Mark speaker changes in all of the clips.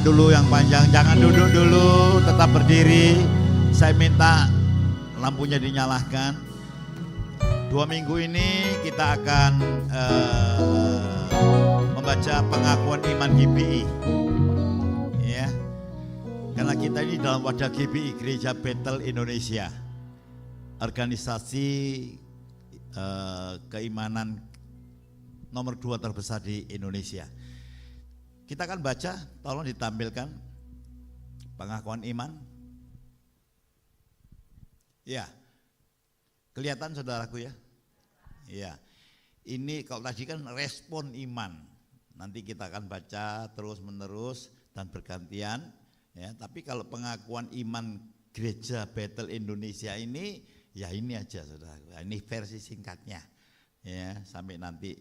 Speaker 1: dulu yang panjang, jangan duduk dulu, tetap berdiri. Saya minta lampunya dinyalakan. 2 minggu ini kita akan membaca pengakuan iman GBI, ya. Karena kita ini dalam wadah GBI, Gereja Bethel Indonesia, organisasi keimanan nomor 2 terbesar di Indonesia. Kita akan baca, tolong ditampilkan pengakuan iman. Ya, kelihatan saudaraku ya. Ya, ini kalau tadi kan respon iman. Nanti kita akan baca terus menerus dan bergantian. Ya, tapi kalau pengakuan iman Gereja Bethel Indonesia ini, ya ini aja saudaraku. Ini versi singkatnya. Ya, sampai nanti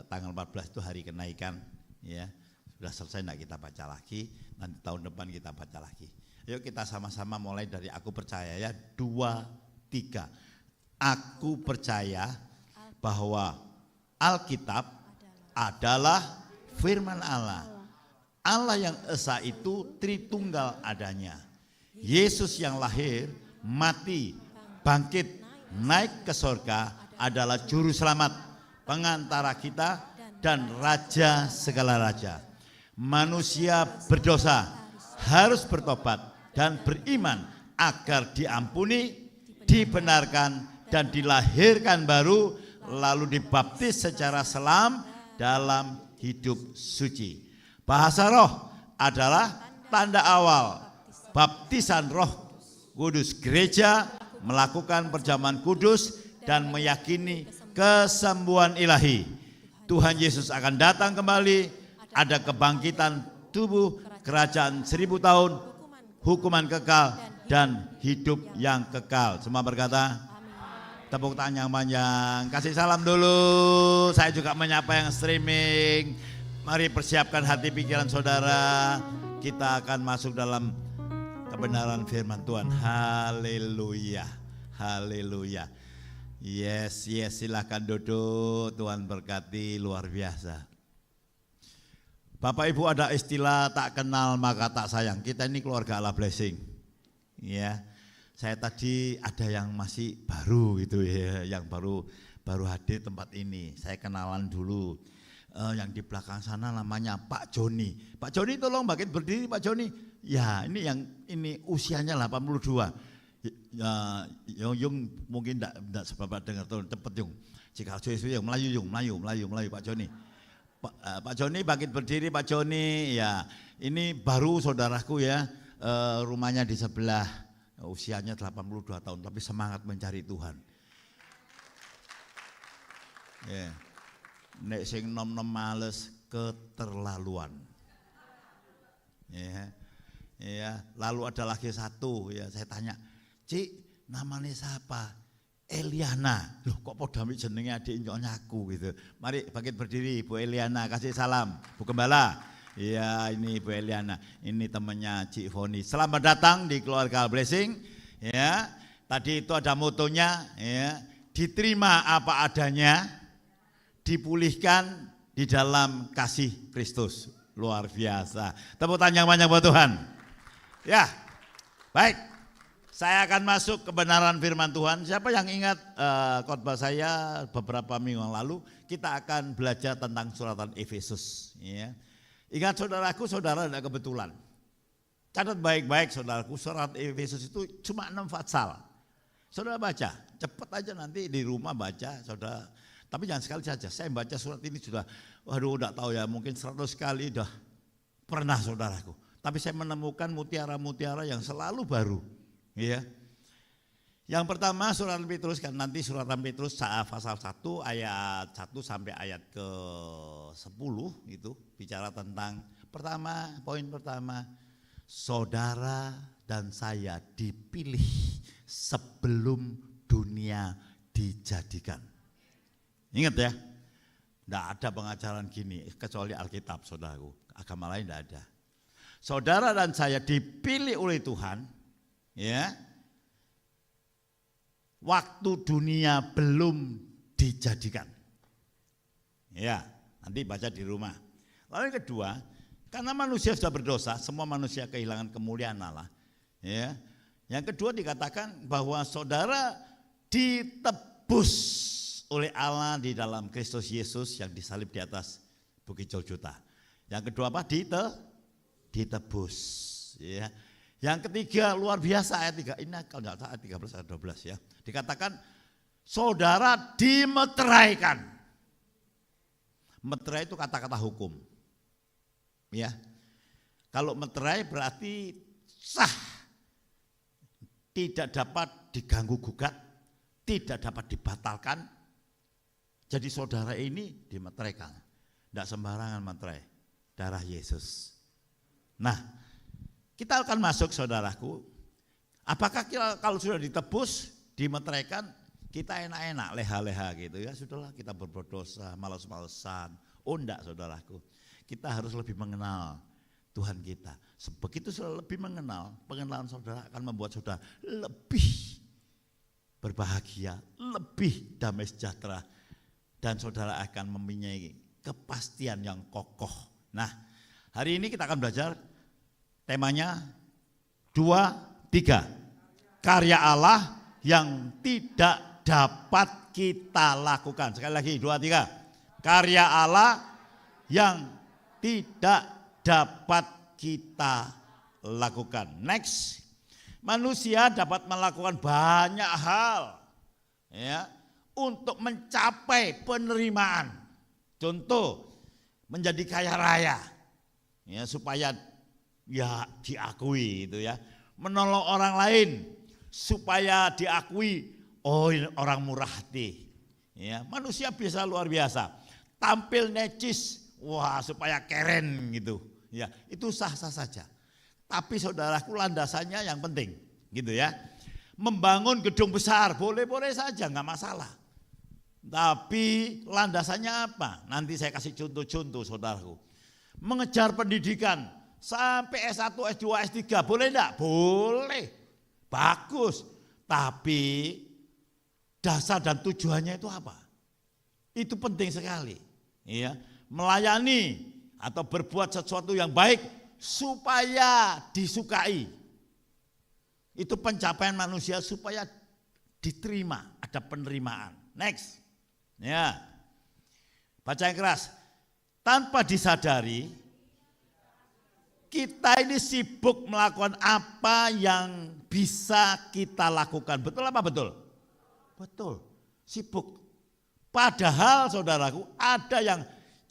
Speaker 1: tanggal 14 itu hari kenaikan. Ya, sudah selesai, enggak kita baca lagi. Nanti tahun depan kita baca lagi. Yuk kita sama-sama mulai dari aku percaya ya. 2, 3. Aku percaya bahwa Alkitab adalah firman Allah. Allah yang esa itu Tritunggal adanya. Yesus yang lahir, mati, bangkit, naik ke sorga adalah juru selamat, pengantara kita dan raja segala raja. Manusia berdosa harus bertobat dan beriman agar diampuni, dibenarkan dan dilahirkan baru, lalu dibaptis secara selam dalam hidup suci. Bahasa roh adalah tanda awal baptisan Roh Kudus. Gereja melakukan perjamuan kudus dan meyakini kesembuhan ilahi. Tuhan Yesus akan datang kembali, ada kebangkitan tubuh, kerajaan 1000 tahun, hukuman kekal dan hidup yang kekal. Semua berkata tepuk tangan yang panjang. Kasih salam dulu. Saya juga menyapa yang streaming. Mari persiapkan hati pikiran saudara. Kita akan masuk dalam kebenaran firman Tuhan. Haleluya. Haleluya. Yes, silakan duduk. Tuhan berkati luar biasa. Bapak Ibu, ada istilah tak kenal maka tak sayang. Kita ini keluarga Allah Blessing. Ya. Saya tadi ada yang masih baru gitu ya, yang baru hadir tempat ini. Saya kenalan dulu. Yang di belakang sana namanya Pak Joni. Pak Joni tolong bangkit berdiri Pak Joni. Ya, ini usianya 82. Ya, Yung mungkin enggak seberapa dengar tuh, cepet Yung. Jika Yung Melayu Pak Joni. Pak Joni bangkit berdiri Pak Joni. Ya, ini baru saudaraku ya. Rumahnya di sebelah. Usianya 82 tahun tapi semangat mencari Tuhan. Ya. Nek sing nom-nom males keterlaluan. Ya. Ya, lalu ada lagi satu ya, saya tanya, "Cik, namanya siapa?" Eliana. Loh, kok podami jenenge adik nyaku gitu. Mari bangkit berdiri Bu Eliana, kasih salam. Bu Gembala. Ya, ini Bu Eliana, ini temannya Cik Foni. Selamat datang di keluarga Blessing. Ya, tadi itu ada motonya, ya, diterima apa adanya, dipulihkan di dalam kasih Kristus. Luar biasa. Tepuk tangan yang banyak buat Tuhan. Ya, baik. Saya akan masuk kebenaran firman Tuhan. Siapa yang ingat khotbah saya beberapa minggu yang lalu? Kita akan belajar tentang suratan Efesus. Ya. Ingat saudaraku, saudara tidak kebetulan. Catat baik-baik saudaraku, surat Efesus itu cuma 6 pasal. Saudara baca, cepat aja nanti di rumah baca saudara. Tapi jangan sekali saja, saya baca surat ini sudah, waduh tidak tahu ya, mungkin 100 kali sudah pernah saudaraku. Tapi saya menemukan mutiara-mutiara yang selalu baru. Ya. Yang pertama surat Petrus, kan nanti surat Petrus pasal 1 ayat 1 sampai ayat ke 10 itu bicara tentang poin pertama, saudara dan saya dipilih sebelum dunia dijadikan. Ingat ya, tidak ada pengajaran gini kecuali Alkitab saudaraku, agama lain tidak ada. Saudara dan saya dipilih oleh Tuhan, ya. Waktu dunia belum dijadikan. Ya, nanti baca di rumah. Lalu yang kedua, Karena manusia sudah berdosa, semua manusia kehilangan kemuliaan Allah. Ya. Yang kedua dikatakan bahwa saudara ditebus oleh Allah di dalam Kristus Yesus yang disalib di atas Bukit Golgota. Yang kedua apa? Ditebus. Ya. Yang ketiga luar biasa ayat 3. Ini kalau tidak salah ayat 13 ayat 12 ya. Dikatakan saudara dimeteraikan. Meterai itu kata-kata hukum. Ya, kalau meterai berarti sah, tidak dapat diganggu gugat, tidak dapat dibatalkan. Jadi saudara ini dimeteraikan, tidak sembarangan meterai, darah Yesus. Nah, kita akan masuk saudaraku. Apakah kita, kalau sudah ditebus, dimeteraikan, kita enak-enak, leha-leha gitu ya? Sudahlah kita berbuat dosa, malas-malesan. Oh enggak saudaraku. Kita harus lebih mengenal Tuhan kita. Begitu sudah lebih mengenal, pengenalan saudara akan membuat saudara lebih berbahagia, lebih damai sejahtera. Dan saudara akan mempunyai kepastian yang kokoh. Nah, hari ini kita akan belajar temanya 2, 3. Karya Allah yang tidak dapat kita lakukan. Sekali lagi 2, 3. Karya Allah yang tidak dapat kita lakukan. Next, manusia dapat melakukan banyak hal ya untuk mencapai penerimaan. Contoh, menjadi kaya raya ya supaya ya diakui itu ya. Menolong orang lain supaya diakui oh ini orang murah hati. Ya, manusia bisa luar biasa. Tampil necis, wah supaya keren gitu. Ya, itu sah-sah saja. Tapi saudaraku landasannya yang penting, gitu ya. Membangun gedung besar boleh-boleh saja, nggak masalah. Tapi landasannya apa? Nanti saya kasih contoh-contoh saudaraku. Mengejar pendidikan sampai S1, S2, S3 boleh enggak? Boleh. Bagus. Tapi dasar dan tujuannya itu apa? Itu penting sekali. Ya, melayani atau berbuat sesuatu yang baik supaya disukai. Itu pencapaian manusia supaya diterima, ada penerimaan. Next. Ya. Baca yang keras. Tanpa disadari kita ini sibuk melakukan apa yang bisa kita lakukan. Betul apa betul? Betul. Sibuk. Padahal saudaraku ada yang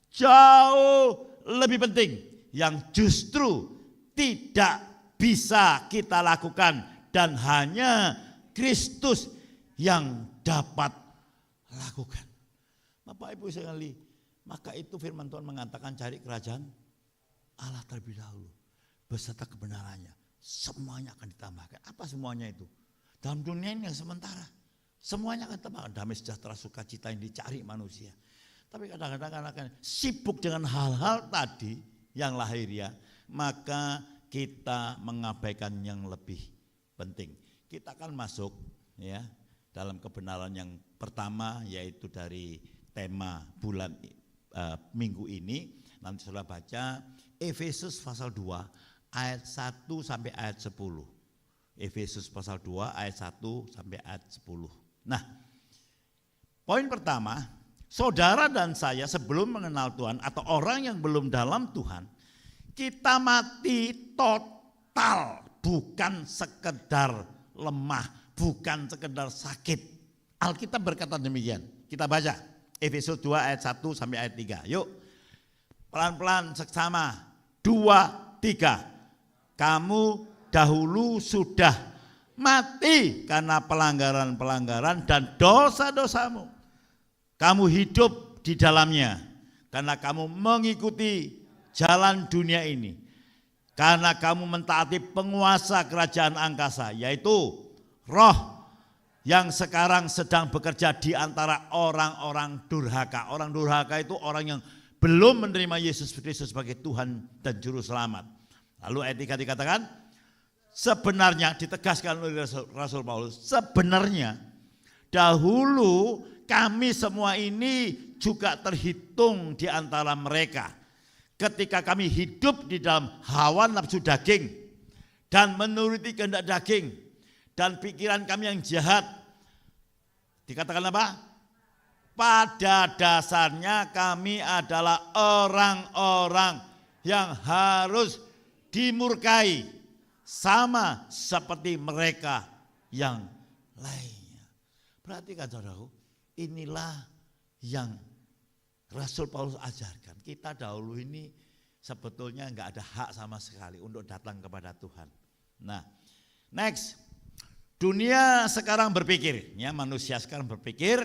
Speaker 1: jauh lebih penting yang justru tidak bisa kita lakukan dan hanya Kristus yang dapat lakukan. Bapak Ibu sekali, maka itu firman Tuhan mengatakan cari kerajaan Allah terlebih dahulu beserta kebenarannya. Semuanya akan ditambahkan. Apa semuanya itu? Dalam dunia ini yang sementara. Semuanya akan tambahkan damai sejahtera sukacita yang dicari manusia. Tapi kadang-kadang akan sibuk dengan hal-hal tadi yang lahiriah, maka kita mengabaikan yang lebih penting. Kita akan masuk ya dalam kebenaran yang pertama yaitu dari tema bulan minggu ini. Nanti saudara baca Efesus pasal 2 ayat 1 sampai ayat 10. Efesus pasal 2 ayat 1 sampai ayat 10. Nah, poin pertama, saudara dan saya sebelum mengenal Tuhan atau orang yang belum dalam Tuhan, kita mati total, bukan sekedar lemah, bukan sekedar sakit. Alkitab berkata demikian. Kita baca Efesus 2 ayat 1 sampai ayat 3. Yuk, pelan-pelan seksama. 2, 3. Kamu dahulu sudah mati karena pelanggaran-pelanggaran dan dosa-dosamu. Kamu hidup di dalamnya karena kamu mengikuti jalan dunia ini. Karena kamu mentaati penguasa kerajaan angkasa, yaitu roh yang sekarang sedang bekerja di antara orang-orang durhaka. Orang durhaka itu orang yang belum menerima Yesus Kristus sebagai Tuhan dan Juru Selamat. Lalu ayat 3 dikatakan, sebenarnya ditegaskan oleh Rasul Paulus, sebenarnya dahulu kami semua ini juga terhitung di antara mereka. ketika kami hidup di dalam hawa nafsu daging dan menuruti kehendak daging dan pikiran kami yang jahat, dikatakan apa? Pada dasarnya kami adalah orang-orang yang harus dimurkai sama seperti mereka yang lainnya. Perhatikan saudaraku, inilah yang Rasul Paulus ajarkan. Kita dahulu ini sebetulnya enggak ada hak sama sekali untuk datang kepada Tuhan. Nah, next. Dunia sekarang berpikir, ya manusia sekarang berpikir,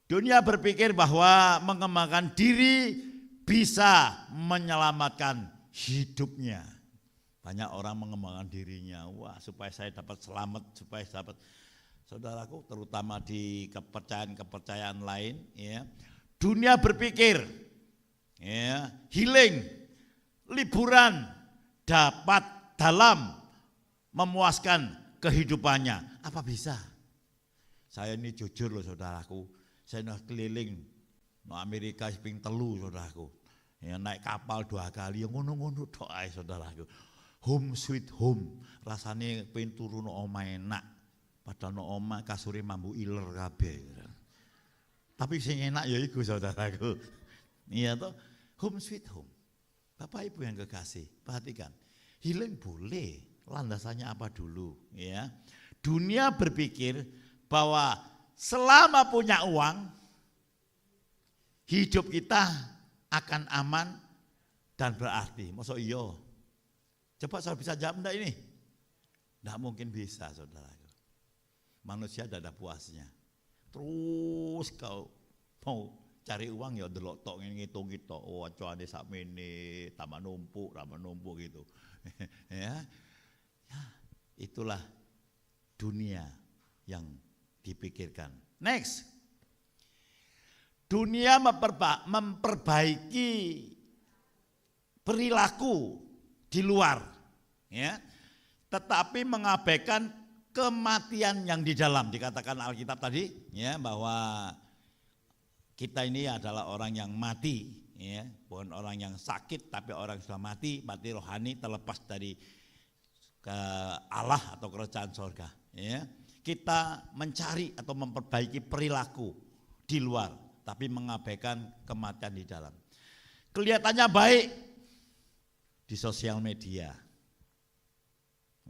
Speaker 1: dunia berpikir bahwa mengembangkan diri bisa menyelamatkan hidupnya. Banyak orang mengembangkan dirinya, wah supaya saya dapat selamat, supaya saya dapat, saudaraku terutama di kepercayaan-kepercayaan lain, ya. Dunia berpikir, ya, healing, liburan dapat dalam memuaskan kehidupannya. Apa bisa? Saya ini jujur loh saudaraku, saya nak keliling no Amerika ping telu saudaraku, ya, naik kapal 2 kali, yang ngono-ngono doa saudaraku. Home sweet home, rasanya pengen turun no oma enak, padahal no oma kasuri mambu iler kabeh. Tapi sing enak ya iku saudaraku. Iya toh, home sweet home. Bapak Ibu yang kekasih, perhatikan. Healing boleh, landasannya apa dulu, ya. Dunia berpikir bahwa selama punya uang, hidup kita akan aman dan berarti. Masa iya? Coba saya bisa jawab enggak ini? Enggak mungkin bisa saudaraku. Manusia tidak ada puasnya. Terus kau mau cari uang ya delok tok ngitung gitu. Oh acuane sakmene, tambah numpuk gitu. Ya. Ya, itulah dunia yang dipikirkan. Next. Dunia memperbaiki perilaku di luar, ya. Tetapi mengabaikan kematian yang di dalam. Dikatakan Alkitab tadi, ya, bahwa kita ini adalah orang yang mati, ya, bukan orang yang sakit, tapi orang yang sudah mati rohani, terlepas dari ke Allah atau kerajaan sorga, ya. Kita mencari atau memperbaiki perilaku di luar, tapi mengabaikan kematian di dalam. Kelihatannya baik di sosial media,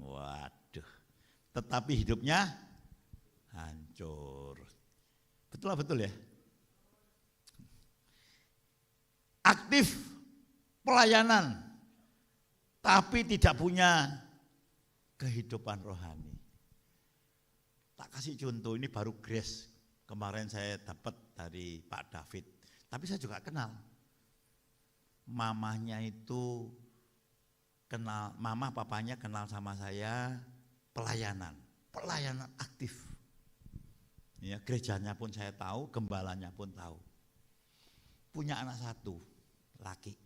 Speaker 1: waduh, tetapi hidupnya hancur. Betul ya? Aktif pelayanan, tapi tidak punya kehidupan rohani. Tak kasih contoh, ini baru grace. Kemarin saya dapat dari Pak David, tapi saya juga kenal. Mamahnya itu kenal, mama papanya kenal sama saya, pelayanan aktif. Ya, gerejanya pun saya tahu, gembalanya pun tahu. Punya anak 1, laki.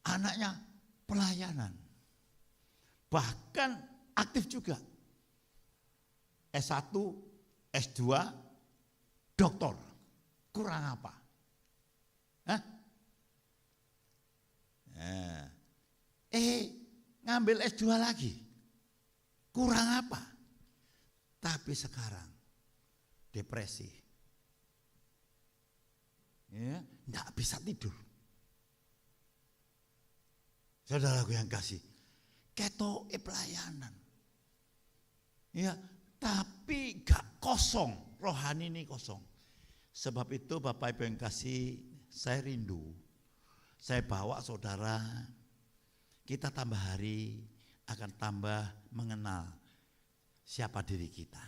Speaker 1: Anaknya pelayanan. Bahkan aktif juga. S1, S2, doktor. Kurang apa? Hah? Ngambil S2 lagi. Kurang apa? Tapi sekarang depresi. Ya, enggak bisa tidur. Saudaraku yang kasih, ketoke pelayanan. Ya, tapi gak kosong, rohani ini kosong. Sebab itu Bapak Ibu yang kasih, saya rindu. Saya bawa saudara, kita tambah hari akan tambah mengenal siapa diri kita.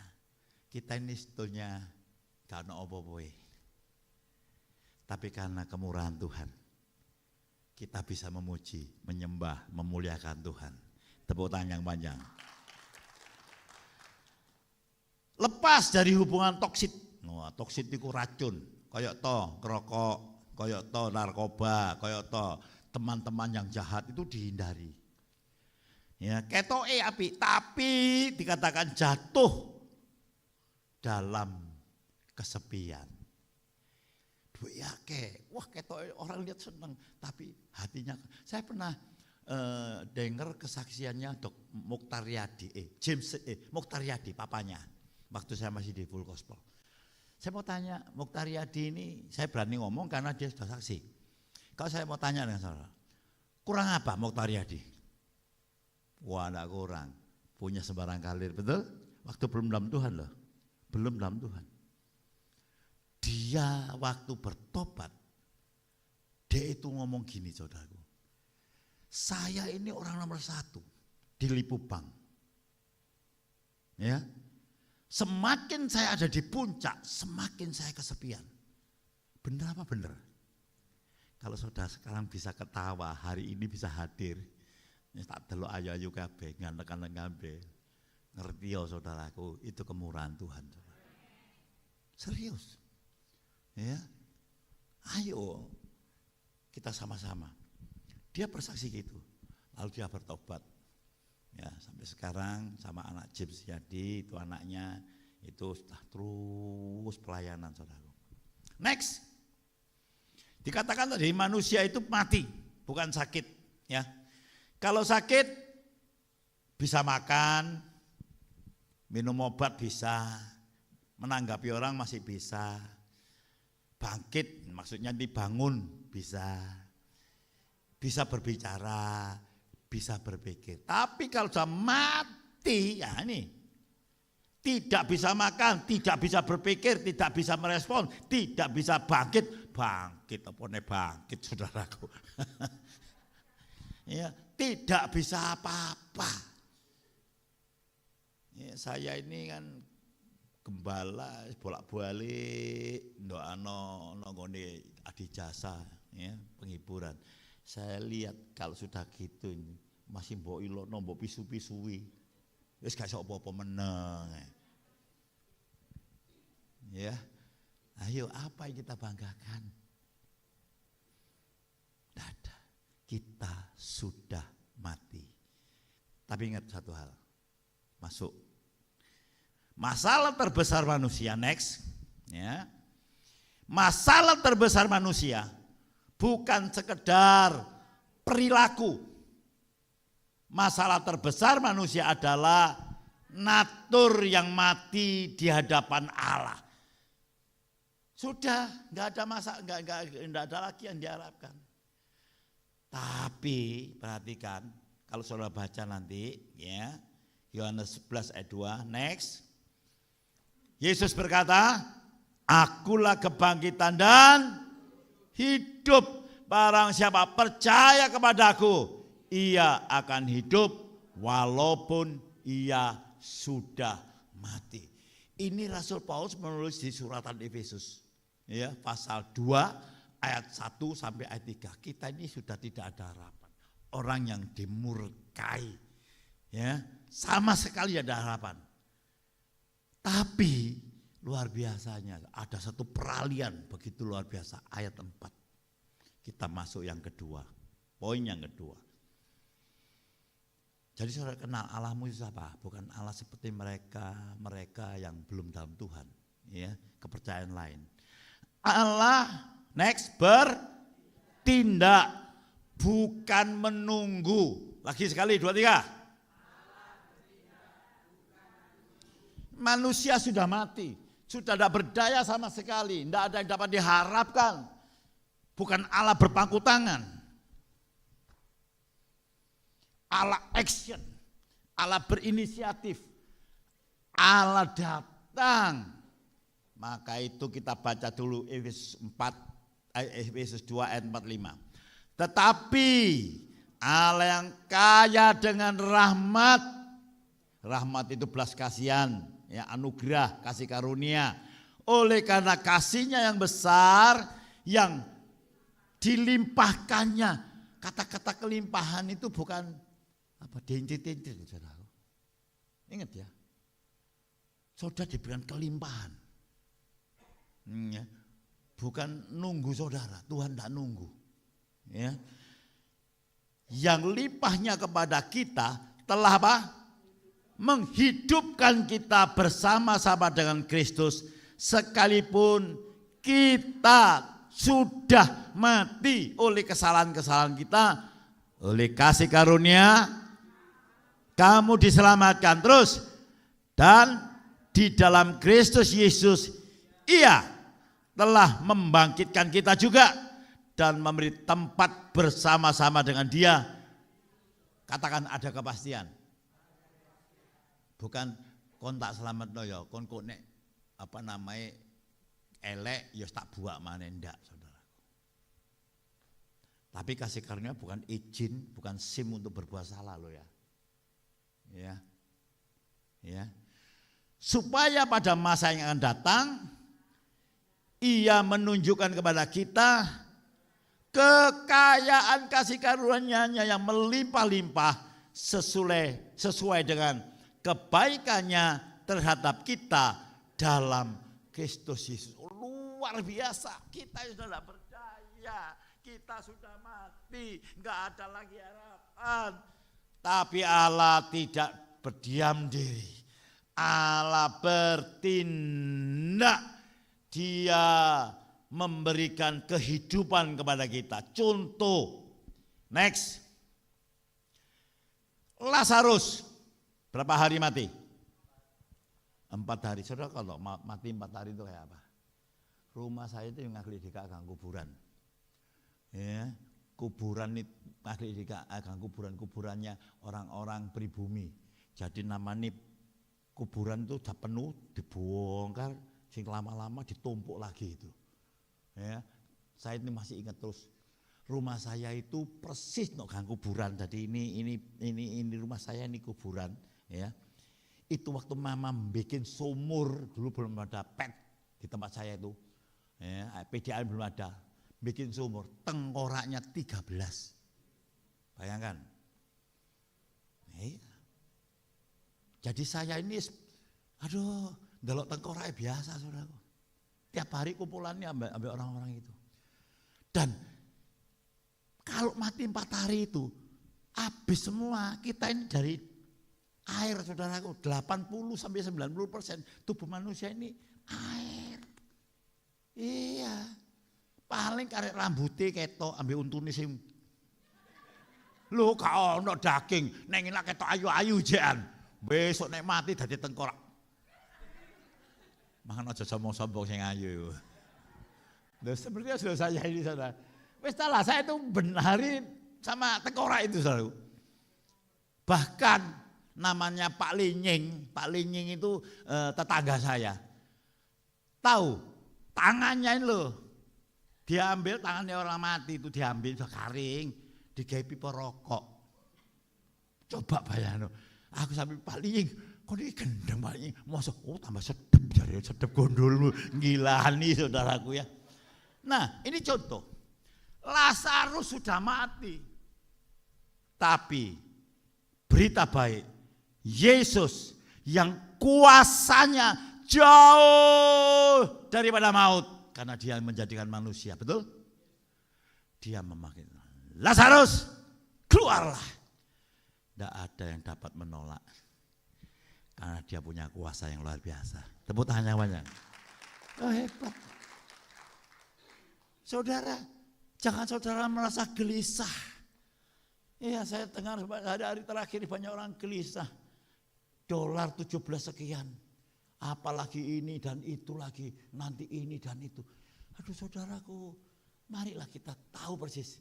Speaker 1: Kita ini sebetulnya gak ada apa-apa. Tapi karena kemurahan Tuhan, kita bisa memuji, menyembah, memuliakan Tuhan. Tepuk tangan yang panjang. Lepas dari hubungan toksit. Wah, toksit itu racun. Kayak to ngerokok, kayak to narkoba, kayak to teman-teman yang jahat itu dihindari. Ya, ketoke api, tapi dikatakan jatuh dalam kesepian. duit akeh. Wah, ketok orang lihat seneng, tapi hatinya. Saya pernah dengar kesaksiannya Dok Mukhtaryadi, Mukhtaryadi papanya. Waktu saya masih di Full Gospel. Saya mau tanya, Mukhtaryadi ini saya berani ngomong karena dia sudah saksi. Kalau saya mau tanya dengan saudara, kurang apa Mukhtaryadi? Wah, enggak kurang. Punya sembarang kalir, betul? Waktu belum dalam Tuhan loh. Belum dalam Tuhan. Dia waktu bertobat, dia itu ngomong gini saudaraku. Saya ini orang nomor 1 di Lipubang. Ya, semakin saya ada di puncak, semakin saya kesepian. Benar apa benar? Kalau saudara sekarang bisa ketawa, hari ini bisa hadir, tak delok ayu-ayu kabeh, ngantek-ngantek kabeh. Ngerti ya saudaraku, itu kemurahan Tuhan. Serius. Ya, ayo kita sama-sama. Dia bersaksi gitu, lalu dia bertobat. Ya, sampai sekarang sama anak James Yadi, itu anaknya itu sudah terus pelayanan saudara. Next, dikatakan tadi manusia itu mati, bukan sakit. Ya, kalau sakit bisa makan, minum obat bisa, menanggapi orang masih bisa, bangkit maksudnya dibangun bisa berbicara, bisa berpikir. Tapi kalau sudah mati, ya ini tidak bisa makan, tidak bisa berpikir, tidak bisa merespon, tidak bisa bangkit apa nih bangkit saudaraku. Ya, tidak bisa apa-apa. Ya, saya ini kan gembala bolak-balik ndoano nggone adijasa ya, penghiburan. Saya lihat kalau sudah gitu masih mbok ilokno mbok pisu-pisui. Wis gak iso apa-apa meneng. Ya. Ayo apa yang kita banggakan? Tidak. Kita sudah mati. Tapi ingat satu hal. Masuk. Masalah terbesar manusia next, ya. Masalah terbesar manusia bukan sekedar perilaku. Masalah terbesar manusia adalah natur yang mati di hadapan Allah. Sudah, nggak ada nggak ada lagi yang diharapkan. Tapi perhatikan, kalau saudara baca nanti, ya Yohanes 11 ayat 2, next. Yesus berkata, akulah kebangkitan dan hidup. Barang siapa percaya kepadaku, ia akan hidup walaupun ia sudah mati. Ini Rasul Paulus menulis di suratan Efesus, ya, pasal 2 ayat 1 sampai ayat 3. Kita ini sudah tidak ada harapan. Orang yang dimurkai, ya, sama sekali ada harapan. Tapi luar biasanya ada satu peralihan begitu luar biasa, ayat 4. Kita masuk yang kedua, poin yang kedua. Jadi saudara kenal Allahmu itu apa? Bukan Allah seperti mereka yang belum dalam Tuhan, ya, kepercayaan lain. Allah next bertindak, bukan menunggu. Lagi sekali 2, 3. Manusia sudah mati, sudah tidak berdaya sama sekali, tidak ada yang dapat diharapkan. Bukan Allah berpangku tangan. Allah action, Allah berinisiatif, Allah datang. Maka itu kita baca dulu Efesus 2 ayat 45. Tetapi Allah yang kaya dengan rahmat, rahmat itu belas kasihan, ya, anugerah, kasih karunia. Oleh karena kasihnya yang besar, yang dilimpahkannya. Kata-kata kelimpahan itu bukan apa dentit-dentit, saudara. Ingat ya, saudara diberikan kelimpahan, ya. Bukan nunggu saudara, Tuhan tidak nunggu, ya. Yang limpahnya kepada kita telah apa? Menghidupkan kita bersama-sama dengan Kristus, sekalipun kita sudah mati oleh kesalahan-kesalahan kita, oleh kasih karunia kamu diselamatkan. Terus, dan di dalam Kristus Yesus Ia telah membangkitkan kita juga dan memberi tempat bersama-sama dengan Dia. Katakan ada kepastian. Bukan kon tak selamat no ya, kon kok nek apa namanya elek ya tak buak mana, ndak saudara. Tapi kasih karunia bukan izin, bukan SIM untuk berbuat salah loh ya. Ya. Supaya pada masa yang akan datang Ia menunjukkan kepada kita kekayaan kasih karunia-Nya yang melimpah-limpah sesuai dengan kebaikannya terhadap kita dalam Kristus Yesus. Luar biasa, kita sudah tidak berdaya, kita sudah mati, enggak ada lagi harapan. Tapi Allah tidak berdiam diri. Allah bertindak, Dia memberikan kehidupan kepada kita. Contoh, next, Lazarus, berapa hari mati? 4 hari. Saudara kalau mati 4 hari itu kayak apa? Rumah saya itu yang ahli gang kuburan. Ya, kuburan itu ahli gang kuburannya orang-orang pribumi. Jadi namanya kuburan itu udah penuh, dibongkar, sing lama-lama ditumpuk lagi itu. Ya, saya ini masih ingat terus. Rumah saya itu persis no gang kuburan. Jadi ini rumah saya ini kuburan. Ya, itu waktu mama bikin sumur, dulu belum ada pet di tempat saya itu. Ya, PDAM belum ada. Bikin sumur, tengkoraknya 13. Bayangkan. Ya. Jadi saya ini, ndelok tengkorak biasa saudara. Tiap hari kumpulannya ambil orang-orang itu. Dan kalau mati 4 hari itu, habis semua. Kita ini dari air saudaraku, 80-90% tubuh manusia ini air. Iya. Paling karek rambutnya ketok ambil untune sing. Lho gak ono daging, nek enak ketok ayu-ayu jean. Besok nek mati dadi tengkorak. Makan aja sombong-sombong sing ayu. Loh seperti sudah saya ini saudara. Wis lah saya itu benari sama tengkorak itu saudara. Bahkan namanya Pak Linying itu tetangga saya. Tahu tangannya ini loh. Diambil tangannya orang mati itu diambil sudah kering, digawe pipa rokok. Coba bayangno. Aku sampai Pak Linying, kok ini gendeng Pak Linying. Masa, tambah sedep jari, sedep gondolmu. Ngilani saudaraku ya. Nah ini contoh. Lazarus sudah mati. Tapi berita baik. Yesus yang kuasanya jauh daripada maut. Karena dia menjadikan manusia, betul? Dia memanggil, Lazarus keluarlah. Tidak ada yang dapat menolak. Karena dia punya kuasa yang luar biasa. Tepuk tangannya banyak. Oh hebat. Saudara, jangan saudara merasa gelisah. Iya saya dengar hari-hari terakhir banyak orang gelisah. Dolar 17 sekian. Apalagi ini dan itu lagi. Nanti ini dan itu. Aduh saudaraku, marilah kita tahu persis.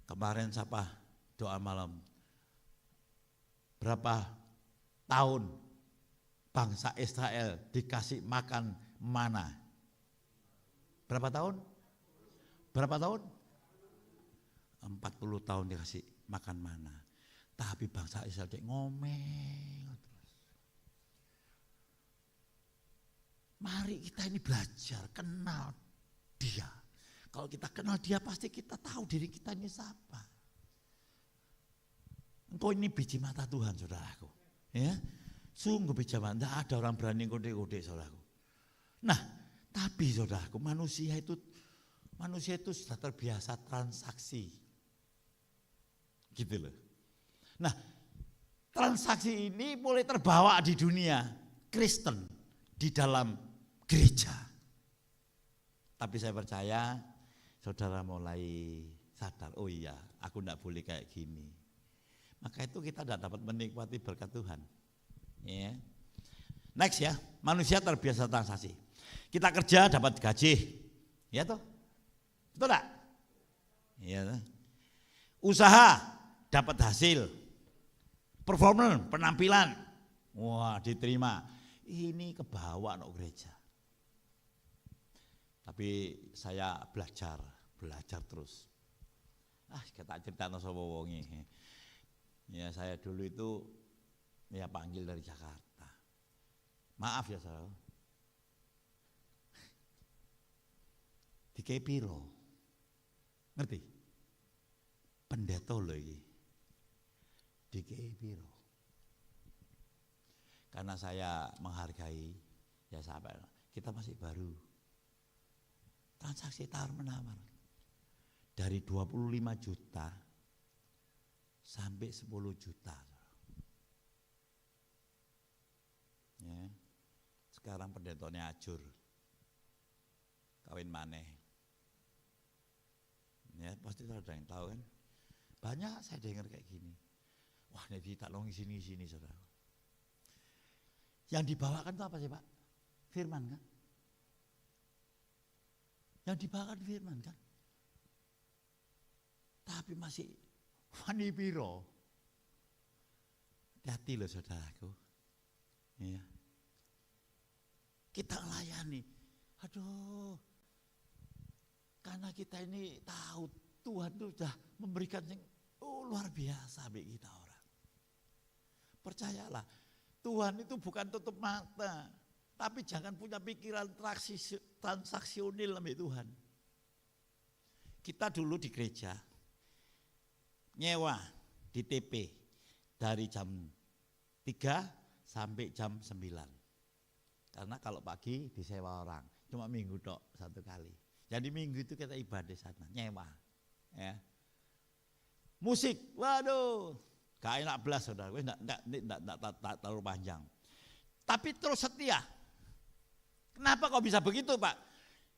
Speaker 1: Kemarin siapa doa malam. Berapa tahun bangsa Israel dikasih makan mana? Berapa tahun? Berapa tahun? 40 tahun dikasih makan mana. Tapi bangsa Israel ngomel terus. Mari kita ini belajar, kenal dia. Kalau kita kenal dia pasti kita tahu diri kita ini siapa. Engkau ini biji mata Tuhan saudaraku. Ya, sungguh biji mata, tidak ada orang berani kode-kode saudaraku. Nah, tapi saudaraku manusia itu sudah terbiasa transaksi. Gitu loh. Nah, transaksi ini boleh terbawa di dunia Kristen, di dalam gereja. Tapi saya percaya saudara mulai sadar, oh iya aku tidak boleh kayak gini. Maka itu kita tidak dapat menikmati berkat Tuhan. Ya. Next ya, manusia terbiasa transaksi. Kita kerja dapat gaji, ya toh? Betul tak? Ya. Usaha dapat hasil, performance, penampilan, wah diterima. Ini kebawa no gereja. Tapi saya belajar terus. Kita cerita no sapa wonge. Ya saya dulu itu ya panggil dari Jakarta. Maaf ya saudara. Dikei piro? Ngerti? Pendeta lho iki. Dikei piro? Karena saya menghargai ya sahabat, kita masih baru. Transaksi tawar menawar. Dari 25 juta sampai 10 juta. Ya. Sekarang pendetanya ajur. Kawin maneh. Ya, pasti ada yang tahu kan. Banyak saya dengar kayak gini. Wah, ini tak longi sini saudara. Yang dibawakan itu apa sih Pak? Firman kan? Yang dibawakan firman kan? Tapi masih wani piro. Hati-hati loh saudaraku. Ya. Kita layani. Aduh. Karena kita ini tahu Tuhan itu sudah memberikan yang luar biasa bagi kita orang. Percayalah, Tuhan itu bukan tutup mata, tapi jangan punya pikiran transaksional sama Tuhan. Kita dulu di gereja nyewa di TP dari jam 3 sampai jam 9. Karena kalau pagi disewa orang, cuma minggu tok satu kali. Jadi minggu itu kita ibadah sana, nyewa. Ya. Musik, waduh, gak enak belas saudara, enggak terlalu panjang. Tapi terus setia. Kenapa kok bisa begitu Pak?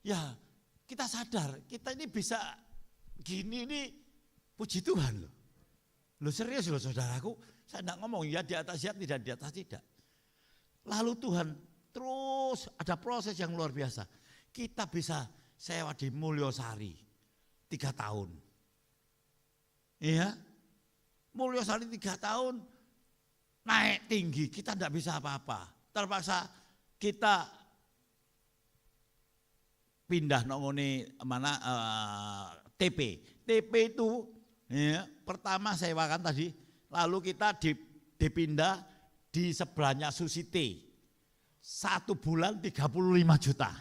Speaker 1: Ya kita sadar, kita ini bisa gini ini puji Tuhan loh. Loh serius loh saudaraku, saya enggak ngomong ya di atas ya tidak di atas tidak. Lalu Tuhan terus ada proses yang luar biasa. Kita bisa sewa di Mulyosari 3 tahun. Iya, Mulyosari 3 tahun naik tinggi, kita tidak bisa apa-apa. Terpaksa kita pindah nongoni mana TP. TP itu ya, pertama sewakan tadi, lalu kita dipindah di sebelahnya Susite. 1 bulan 35 juta.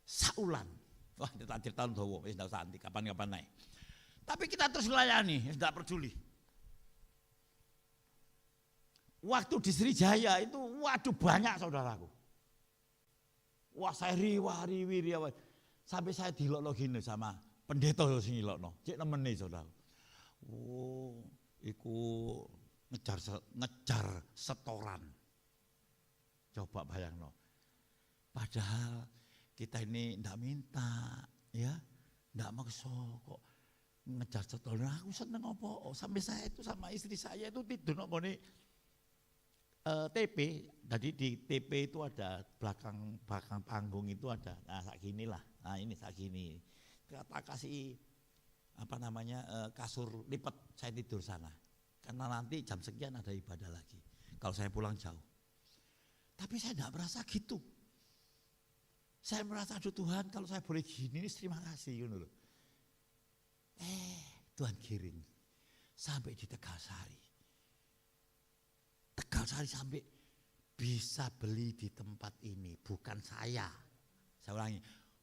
Speaker 1: Saulan. Wah, kita cerita dawa, wis ndak usah anti kapan-kapan naik. Tapi kita terus melayani, tidak peduli. Waktu di Sriwijaya itu, waduh banyak saudaraku. Wah saya riwi. Sampai saya dilokno gini sama pendeta sing ngilokno. Cek nemeni saudara. Oh, iku ngejar setoran. Coba bayangno. Padahal kita ini ndak minta, ya, ndak maksa kok. Ngejar setoran, aku seneng apa? Sampai saya itu sama istri saya itu tidur nongoni TP. Jadi di TP itu ada belakang panggung itu ada. Nah, sak gini lah. Nah, ini sak gini. Kita kasih apa namanya kasur lipat, saya tidur sana. Karena nanti jam sekian ada ibadah lagi. Kalau saya pulang jauh. Tapi saya tidak merasa gitu. Saya merasa aduh Tuhan kalau saya boleh gini terima kasih gitu loh. Tuhan kirim sampai di Tegalsari. Tegalsari sampai bisa beli di tempat ini, bukan saya. Saya ulangi,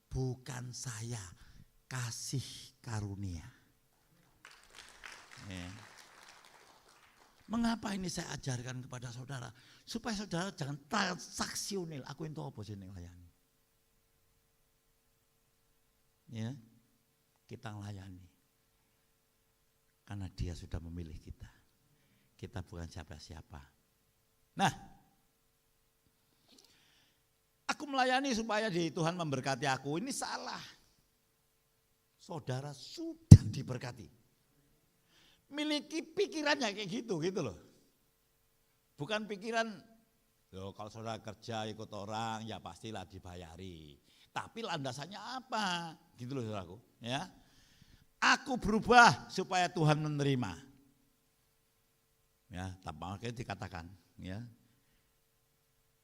Speaker 1: bukan saya, kasih karunia. Ya. Mengapa ini saya ajarkan kepada saudara? Supaya saudara jangan transaksional. Aku itu apa sih yang layani? Ya, kita melayani. Karena dia sudah memilih kita. Kita bukan siapa-siapa. Nah, aku Aku melayani supaya Tuhan memberkati aku. Ini salah. Saudara sudah diberkati. Miliki pikirannya kayak gitu loh. Bukan pikiran, kalau saudara kerja ikut orang ya pastilah dibayari. Tapi landasannya apa? Gitu loh saudaraku. Ya, aku berubah supaya Tuhan menerima. Ya, tapi makanya dikatakan, ya,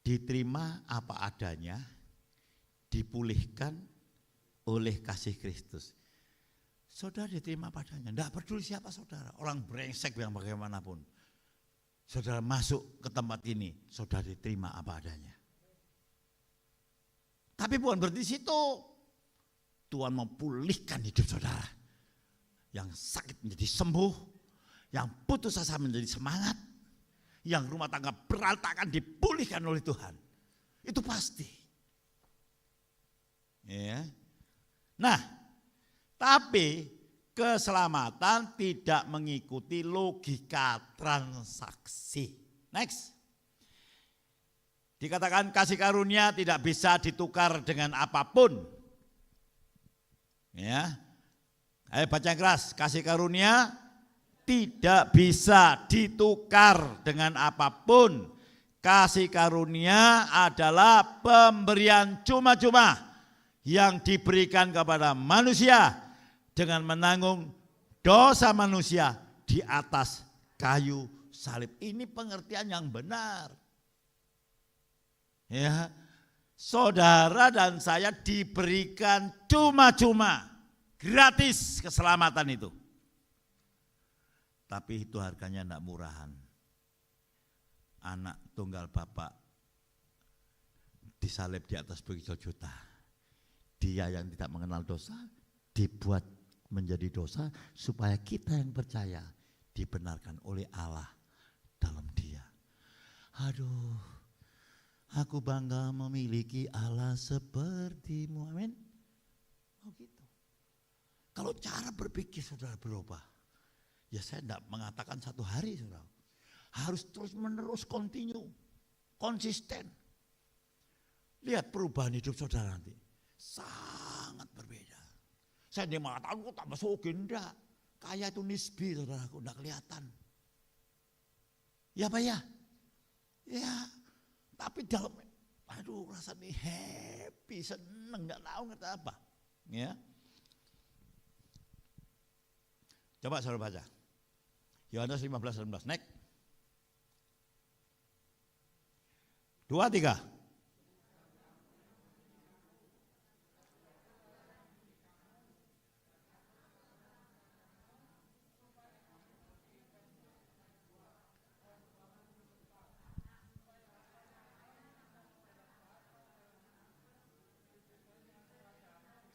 Speaker 1: diterima apa adanya, dipulihkan oleh kasih Kristus. Saudara diterima padanya, tidak peduli siapa saudara, orang brengsek yang bagaimanapun. Saudara masuk ke tempat ini, saudara diterima apa adanya. Tapi bukan berarti situ. Tuhan memulihkan hidup saudara. Yang sakit menjadi sembuh, yang putus asa menjadi semangat, yang rumah tangga berantakan dipulihkan oleh Tuhan. Itu pasti. Ya. Nah, tapi keselamatan tidak mengikuti logika transaksi. Next. Dikatakan kasih karunia tidak bisa ditukar dengan apapun. Ya. Ayo baca keras, kasih karunia tidak bisa ditukar dengan apapun. Kasih karunia adalah pemberian cuma-cuma yang diberikan kepada manusia dengan menanggung dosa manusia di atas kayu salib. Ini pengertian yang benar. Ya, saudara dan saya diberikan cuma-cuma, gratis keselamatan itu. Tapi itu harganya tidak murahan. Anak tunggal bapak disalib di atas berjuta-juta. Dia yang tidak mengenal dosa dibuat menjadi dosa supaya kita yang percaya dibenarkan oleh Allah dalam Dia. Aduh, aku bangga memiliki Allah sepertimu. Amin. Oh gitu. Kalau cara berpikir saudara berubah, ya saya tidak mengatakan satu hari saudara. Harus terus menerus continue, konsisten. Lihat perubahan hidup saudara nanti. Sangat berbeda. Saya dia mengatakan kok tambah sugih, enggak. Kaya itu nisbi saudaraku, enggak kelihatan. Ya Pak ya? Ya, tapi dalam, aduh rasanya happy, seneng, enggak tahu ngerti apa. Ya. Coba saudara baca. Yohanes 15:19, next. 2, 3.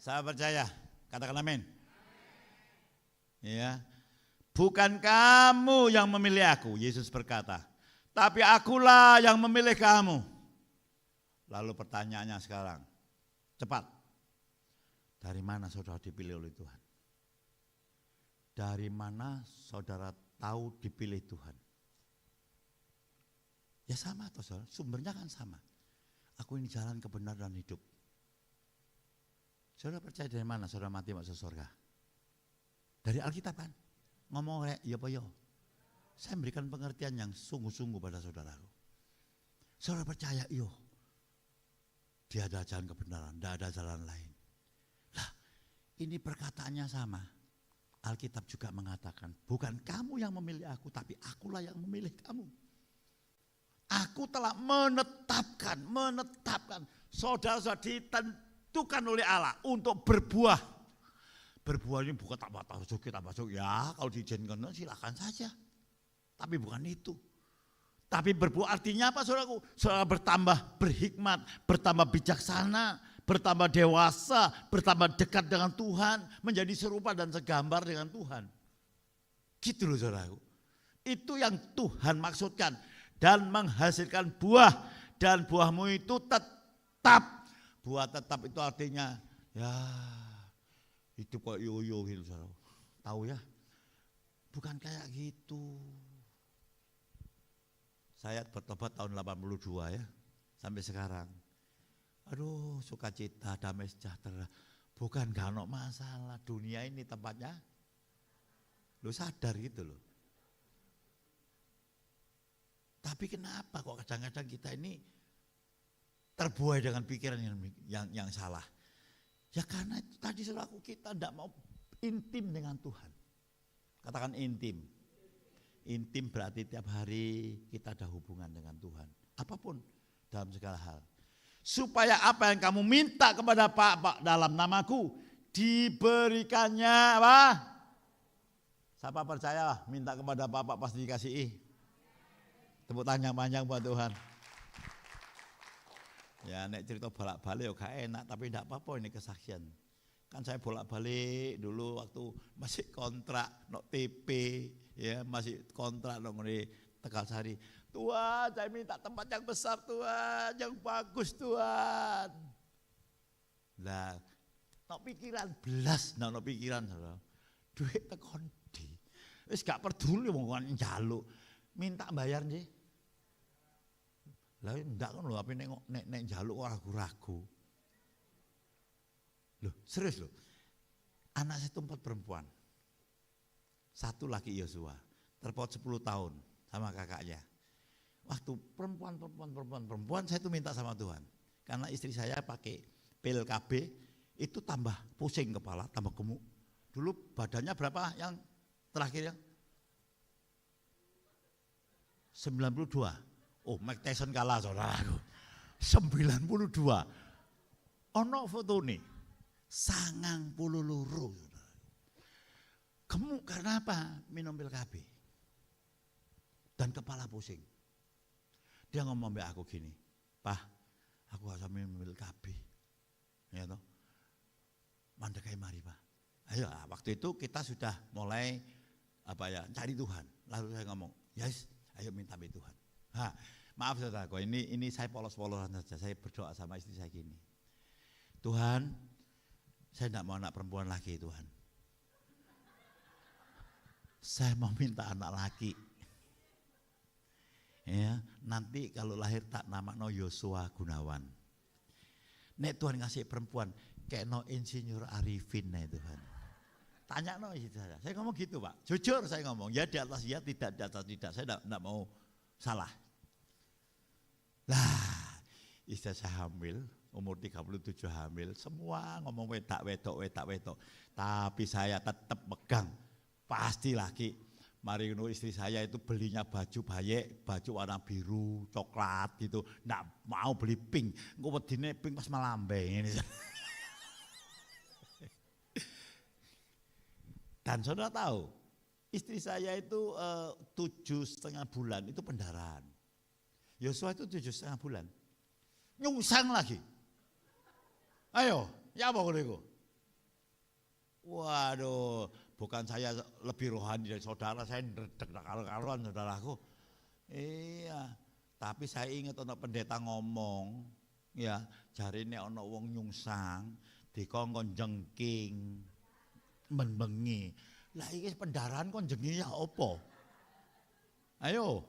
Speaker 1: Saya percaya, katakan amin. Ya, bukan kamu yang memilih aku, Yesus berkata, tapi akulah yang memilih kamu. Lalu pertanyaannya sekarang, cepat, dari mana saudara dipilih oleh Tuhan? Dari mana saudara tahu dipilih Tuhan? Ya sama toh saudara, sumbernya kan sama. Aku ini jalan kebenaran dan hidup. Saudara percaya dari mana saudara mati masuk surga? Dari Alkitab kan? Ngomong kayak ya apa ya? Saya memberikan pengertian yang sungguh-sungguh pada saudaraku. Saudara percaya, iya. Dia ada jalan kebenaran, tidak ada jalan lain. Lah, ini perkataannya sama. Alkitab juga mengatakan, bukan kamu yang memilih aku, tapi akulah yang memilih kamu. Aku telah menetapkan. Saudara sudah ditentukan oleh Allah untuk berbuah. Berbuah ini bukan tambah suki. Ya kalau diizinkan silakan saja. Tapi bukan itu. Tapi berbuah artinya apa saudaraku? Saudara bertambah berhikmat, bertambah bijaksana, bertambah dewasa, bertambah dekat dengan Tuhan, menjadi serupa dan segambar dengan Tuhan. Gitu loh saudaraku. Itu yang Tuhan maksudkan. Dan menghasilkan buah. Dan buahmu itu tetap. Buah tetap itu artinya ya hidup kok yoyo gitu saudara. Tahu ya? Bukan kayak gitu. Saya bertobat tahun 82 ya. Sampai sekarang. Aduh, sukacita, damai sejahtera. Bukan gak ada masalah, dunia ini tempatnya. Lo sadar gitu loh. Tapi kenapa kok kadang-kadang kita ini terbuai dengan pikiran yang salah? Ya karena itu tadi selaku kita tidak mau intim dengan Tuhan. Katakan intim. Intim berarti tiap hari kita ada hubungan dengan Tuhan. Apapun dalam segala hal. Supaya apa yang kamu minta kepada Pak dalam namaku diberikannya apa? Siapa percaya minta kepada Pak pasti dikasihi. Tepuk tangan panjang buat Tuhan. Ya nek cerita bolak-balik ya gak enak tapi tidak apa-apa ini kesaksian. Kan saya bolak-balik dulu waktu masih kontrak nok TP ya masih kontrak nok di Tegalsari. Tuhan, saya minta tempat yang besar Tuhan, yang bagus Tuhan. Lah, nok pikiran belas, nok pikiran saudara. Duit tekondi. Wis gak peduli wong njaluk. Minta bayar nggih. Lah ndak kan lho, tapi nek njaluk ragu-ragu. Loh, serius loh. Anak saya 4 perempuan. 1 laki Yosua, terpaut 10 tahun sama kakaknya. Waktu perempuan saya tuh minta sama Tuhan. Karena istri saya pakai pil KB itu tambah pusing kepala, tambah gemuk. Dulu badannya berapa yang terakhir yang? 92. Oh, Mike Tyson kalah saudaraku. 92. Ono foto nih. 92. Gemuk karena apa? Minum pil KB. Dan kepala pusing. Dia ngomong sama aku gini, Pak, aku harus minum KB. Ya toh. Mandekai mari Pak. Ayo, waktu itu kita sudah mulai cari Tuhan. Lalu saya ngomong, yes, ayo minta sama Tuhan. Maaf saudaraku, ini saya polos-polosan saja. Saya berdoa sama istri saya gini. Tuhan, saya tidak mau anak perempuan lagi Tuhan. Saya mau minta anak laki. Ya, nanti kalau lahir tak namakno Yosua Gunawan. Nek Tuhan ngasih perempuan kayak no insinyur Arifin nih Tuhan. Tanya no itu saya. Saya ngomong gitu Pak. Jujur saya ngomong. Ya di atas ya, tidak di atas tidak. Saya tidak mau salah. Lah, istri saya hamil, umur 37 hamil, semua ngomong wedak wedok. Tapi saya tetap pegang. Pasti laki. Mari istri saya itu belinya baju bayek, baju warna biru, coklat gitu. Nggak mau beli pink. Engko wedine pink pas melambe. Dan saudara tahu, istri saya itu 7,5 bulan itu pendarahan. Yosua itu 7,5 bulan. Nyungsang lagi. Ayo, ya apa kau? Waduh, bukan saya lebih rohani dari saudara, saya karuan saudaraku. Iya, tapi saya ingat ono pendeta ngomong, ya, jarine ono wong nyungsang, dikongkon jengking, menbengi. Lah iki pendarahan kon jengi ya opo? Ayo.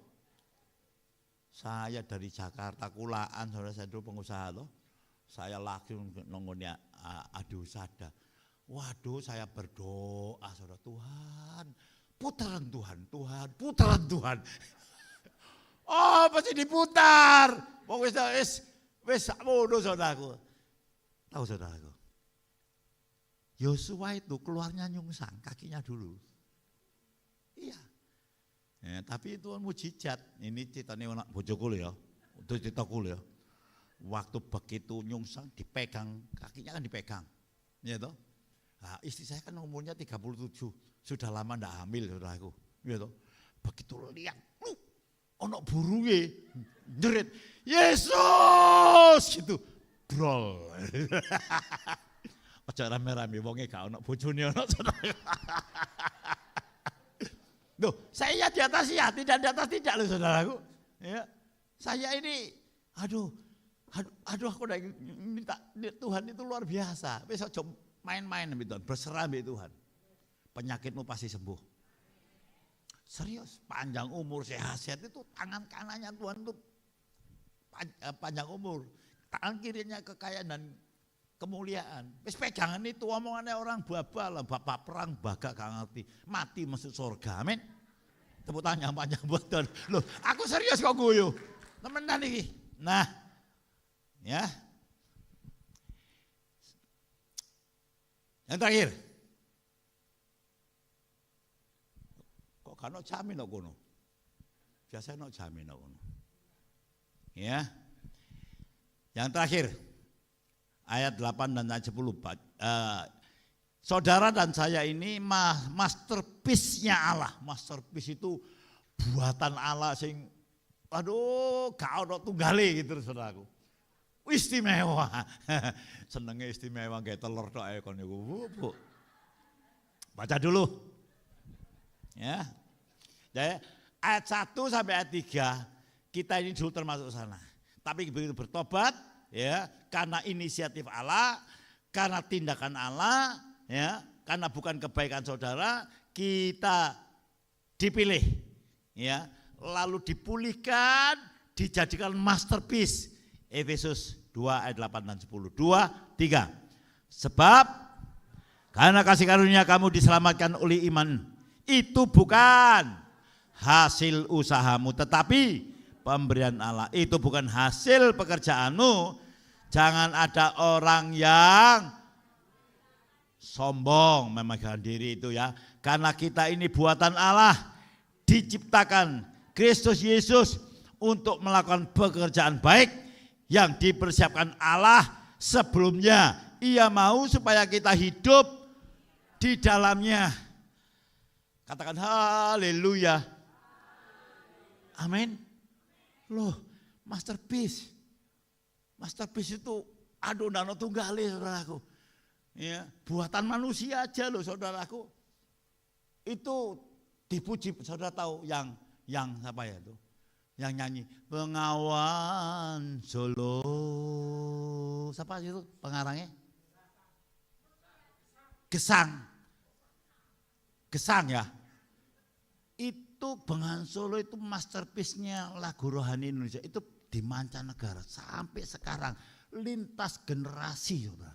Speaker 1: Saya dari Jakarta Kulaan, saudara saya dulu pengusaha loh. Saya langsung nonggonya adu sada. Waduh, saya berdoa saudara, Tuhan, putaran Tuhan. Oh, pasti diputar. Wis sakmono saudaraku. Tahu saudaraku. Yosua itu keluarnya nyungsang kakinya dulu. Iya. Ya, tapi itu mujizat. Ini ceritanya anak bojoku ya. Itu ceritaku ya. Waktu begitu nyungsang dipegang, kakinya kan dipegang. Ya toh? Nah, istri saya kan umurnya 37, sudah lama ndak hamil saudaraku. Ya toh. Begitu lihat, ono burunge jerit, Yesus gitu. Brol. Aja rame-rame wonge gak ono bojone ono saudara. Loh, saya di atas ya, tidak di atas tidak loh saudaraku. Ya. Saya ini aduh aku udah minta Tuhan itu luar biasa. Wis aja main-main Tuhan, berserah mbek Tuhan. Penyakitmu pasti sembuh. Serius, panjang umur, sehat-sehat itu tangan kanannya Tuhan itu panjang umur. tangan kirinya kekayaan dan kemuliaan. Wis pegangan itu omongannya orang babal, bapak perang bagak gak ngerti. Mati masuk surga. Amin. Tepuk tangan panjang buat Tuhan. Loh, aku serius kok guyu. Temenan iki. Nah, ya. Yang terakhir. Kok kan jamin kok kono. Biasanya jamin kok kono. Ya. Yang terakhir. Ayat 8 dan ayat 10. Saudara dan saya ini masterpiece-nya Allah. Masterpiece itu buatan Allah sing aduh gak ono tunggale gitu saudaraku. Istimewa. Senenge istimewa kayak telur tok ae kon niku. Baca dulu. Ya. Jadi ayat 1 sampai ayat 3 kita ini dulu termasuk sana. Tapi begitu bertobat ya, karena inisiatif Allah, karena tindakan Allah, ya, karena bukan kebaikan saudara, kita dipilih, ya, lalu dipulihkan, dijadikan masterpiece. Efesus 2 ayat 8 dan 10. 2, 3. Sebab karena kasih karunia kamu diselamatkan oleh iman, itu bukan hasil usahamu, tetapi pemberian Allah. Itu bukan hasil pekerjaanmu. Jangan ada orang yang sombong memegahkan diri itu ya. Karena kita ini buatan Allah, diciptakan Kristus Yesus untuk melakukan pekerjaan baik yang dipersiapkan Allah sebelumnya. Ia mau supaya kita hidup di dalamnya. Katakan haleluya. Amin. Loh, masterpiece. Masterpiece itu adonan tunggale saudaraku. Ya, buatan manusia aja loh saudaraku. Itu dipuji, saudara tahu yang apa ya itu? Yang nyanyi Bengawan Solo. Siapa itu pengarangnya? Gesang ya. Itu Bengawan Solo itu masterpiece-nya lagu rohani Indonesia. Itu di mancanegara sampai sekarang lintas generasi saudara.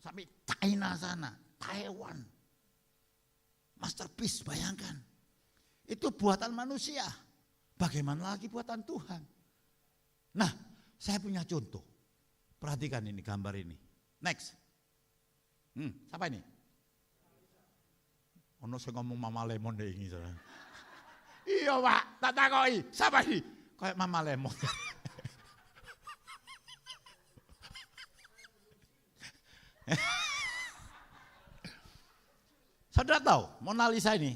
Speaker 1: Sampai China sana, Taiwan. Masterpiece, bayangkan. Itu buatan manusia. Bagaimana lagi buatan Tuhan? Nah, saya punya contoh. Perhatikan ini gambar ini. Next. Siapa ini? Ono saya ngomong Mama Lemon deh ini saudara. Iya Pak, tak takoi. Siapa ini? Kayak Mama Lemon. Saudara tahu Mona Lisa ini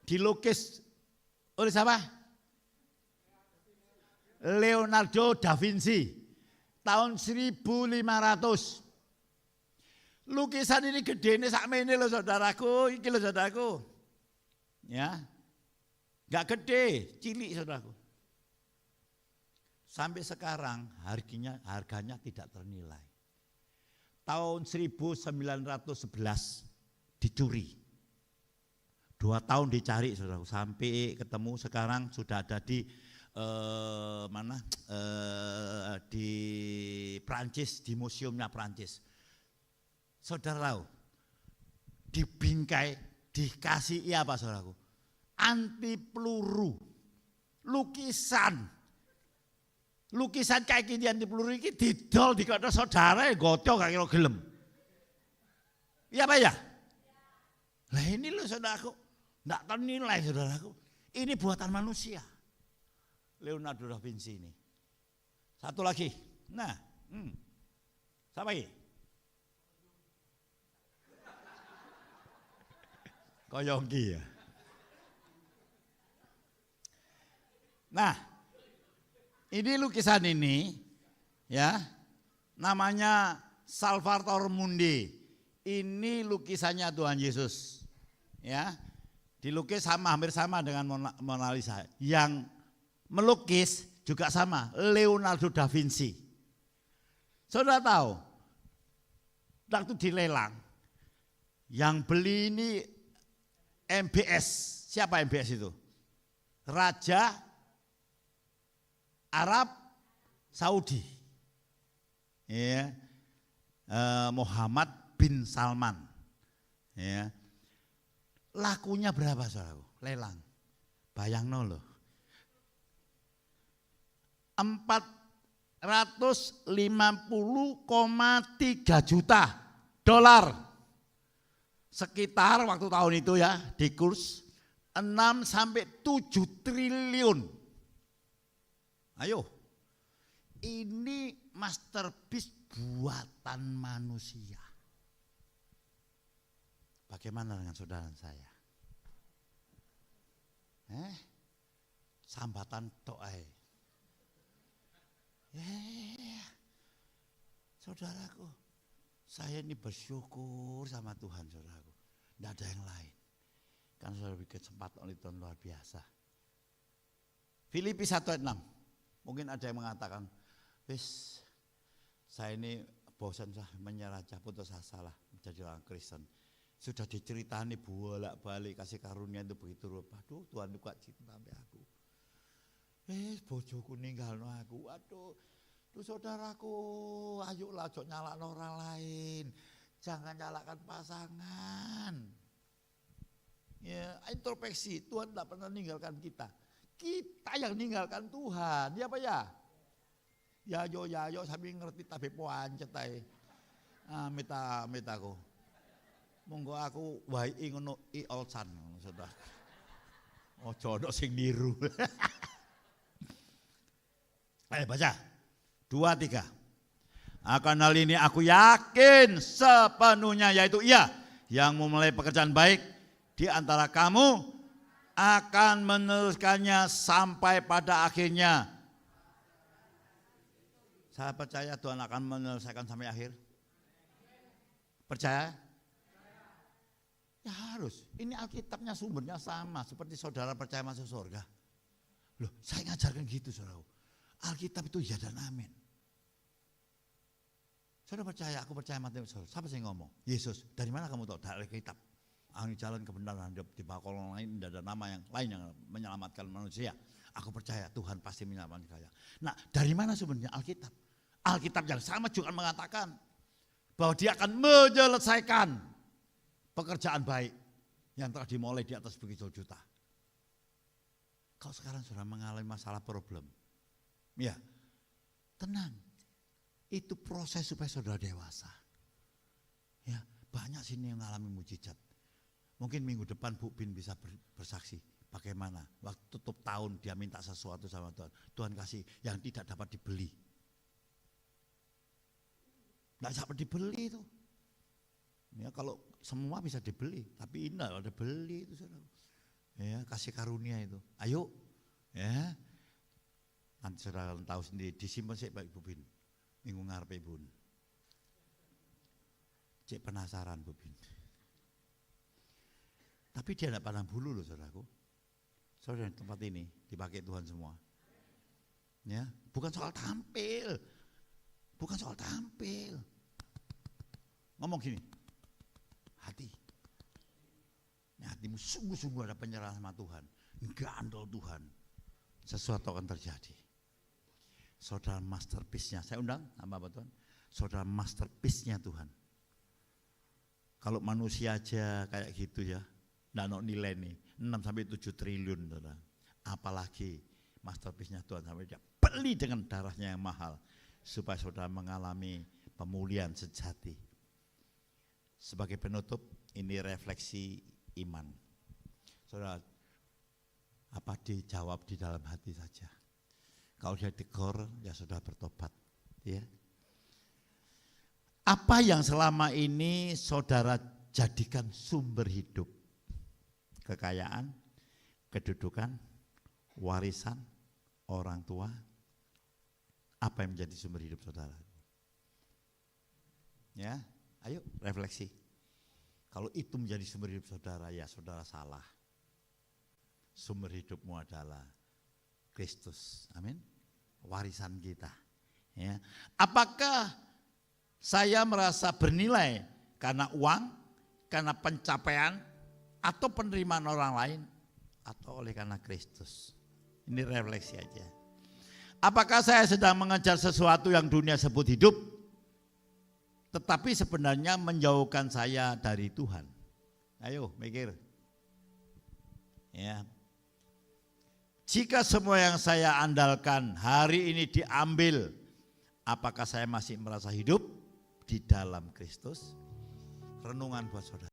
Speaker 1: dilukis oleh siapa? Leonardo da Vinci tahun 1500. Lukisan ini gede ini sakmene loh saudaraku, iki loh saudaraku. Ya. Enggak gede, cilik saudaraku. Sampai sekarang harganya tidak ternilai. Tahun 1911 dicuri. 2 tahun dicari saudaraku sampai ketemu, sekarang sudah ada di di Prancis, di museumnya Prancis. Saudara tahu, dibingkai, dikasih apa saudaraku? Anti peluru, lukisan kayak gini anti peluru ini didol di kota saudara gocok gak kira gelem. Iya Pak ya? Nah ini loh saudaraku, enggak ternilai saudaraku. Ini buatan manusia. Leonardo da Vinci ini. Satu lagi. Nah, siapa ini? Koyongki ya. Nah, ini lukisan ini ya, namanya Salvator Mundi. Ini lukisannya Tuhan Yesus. Ya. Dilukis hampir sama dengan Mona Lisa. Yang melukis juga sama, Leonardo da Vinci. Saudara tahu, waktu dilelang, yang beli ini MBS. Siapa MBS itu? Raja Arab Saudi. Ya. Muhammad bin Salman. Ya. Lakunya berapa saudaraku? Lelang. Bayangno loh. 450,3 juta dolar. Sekitar waktu tahun itu ya di kurs 6 sampai 7 triliun. Ayo. Ini masterpiece buatan manusia. Bagaimana dengan saudara dan saya? Sambatan doai. Saudaraku, saya ini bersyukur sama Tuhan, saudaraku. Tidak ada yang lain. Kan saudara bikin kesempatan oleh Tuhan luar biasa. Filipi 1:6. Mungkin ada yang mengatakan, saya ini bosan menyerah, putus asa lah menjadi orang Kristen. Sudah diceritani bolak-balik kasih karunia itu begitu rupa. Aduh, Tuhan juga cinta sampai aku. Bojoku ninggalno aku. Aduh, tuh saudaraku, ayolah ojo nyalakno orang lain. Jangan nyalakan pasangan. Ya, introspeksi. Tuhan tidak pernah meninggalkan kita. Kita yang meninggalkan Tuhan. Ya apa ya? Ya yo sambil ngerti tapi pancet ae. Amit aku. Monggo aku wae ngono I Olsan saudara. Ojo ono sing niru. Ayo baca. 2, 3. Akan hal ini aku yakin sepenuhnya, yaitu Ia yang memulai pekerjaan baik di antara kamu akan meneruskannya sampai pada akhirnya. Saya percaya Tuhan akan menyelesaikan sampai akhir. Percaya? Ya harus. Ini Alkitabnya sumbernya sama seperti saudara percaya masuk surga. Loh, saya ngajarkan gitu saudara. Alkitab itu ya dan amin. Saudara percaya, aku percaya mati saudara. Siapa sih ngomong? Yesus. Dari mana kamu tahu? Dari Alkitab. Aku jalan kebenaran di bawah kolong lain, tidak ada nama yang lain yang menyelamatkan manusia. Aku percaya Tuhan pasti menyelamatkan saya. Nah, dari mana sumbernya? Alkitab. Alkitab yang sama juga mengatakan bahwa Dia akan menyelesaikan pekerjaan baik yang telah dimulai di atas bukit Golgota. Kalau sekarang sudah mengalami masalah problem, ya tenang. Itu proses supaya saudara dewasa. Ya, banyak sini yang mengalami mujizat. Mungkin minggu depan Bu Bin bisa bersaksi bagaimana waktu tutup tahun dia minta sesuatu sama Tuhan. Tuhan kasih yang tidak dapat dibeli. Tidak dapat dibeli itu. Ya, kalau semua bisa dibeli, tapi ini tidak ada beli itu saudara. Ya, kasih karunia itu. Ayo, ya. Nanti saudara tahu sendiri, disimpan sih Pak Ibu Bin. Minggu ngarep Ibu. Cek penasaran Bu Bin. Tapi dia tidak pandang bulu loh saudaraku. Saudara tempat ini dipakai Tuhan semua. Ya, bukan soal tampil. Bukan soal tampil. Ngomong gini. Hati. Hatimu sungguh-sungguh ada penyerahan sama Tuhan. Enggak andal Tuhan. Sesuatu akan terjadi. Saudara masterpiece-nya. Saya undang sama apa Tuhan? Saudara masterpiece-nya Tuhan. Kalau manusia aja kayak gitu ya. Enggak ada nilai nih. 6 sampai 7 triliun saudara. Apalagi masterpiece-nya Tuhan. Sampai dia beli dengan darahnya yang mahal. Supaya saudara mengalami pemulihan sejati. Sebagai penutup, ini refleksi iman. Saudara, apa dijawab di dalam hati saja. Kalau dia tegur, ya sudah bertobat. Ya. Apa yang selama ini saudara jadikan sumber hidup? Kekayaan, kedudukan, warisan, orang tua. Apa yang menjadi sumber hidup saudara? Ya. Ayo refleksi. Kalau itu menjadi sumber hidup saudara, ya saudara salah. Sumber hidupmu adalah Kristus. Amin. Warisan kita. Ya. Apakah saya merasa bernilai karena uang, karena pencapaian, atau penerimaan orang lain, atau oleh karena Kristus? Ini refleksi aja. Apakah saya sedang mengejar sesuatu yang dunia sebut hidup, tetapi sebenarnya menjauhkan saya dari Tuhan? Ayo mikir. Ya. Jika semua yang saya andalkan hari ini diambil, apakah saya masih merasa hidup di dalam Kristus? Renungan buat saudara.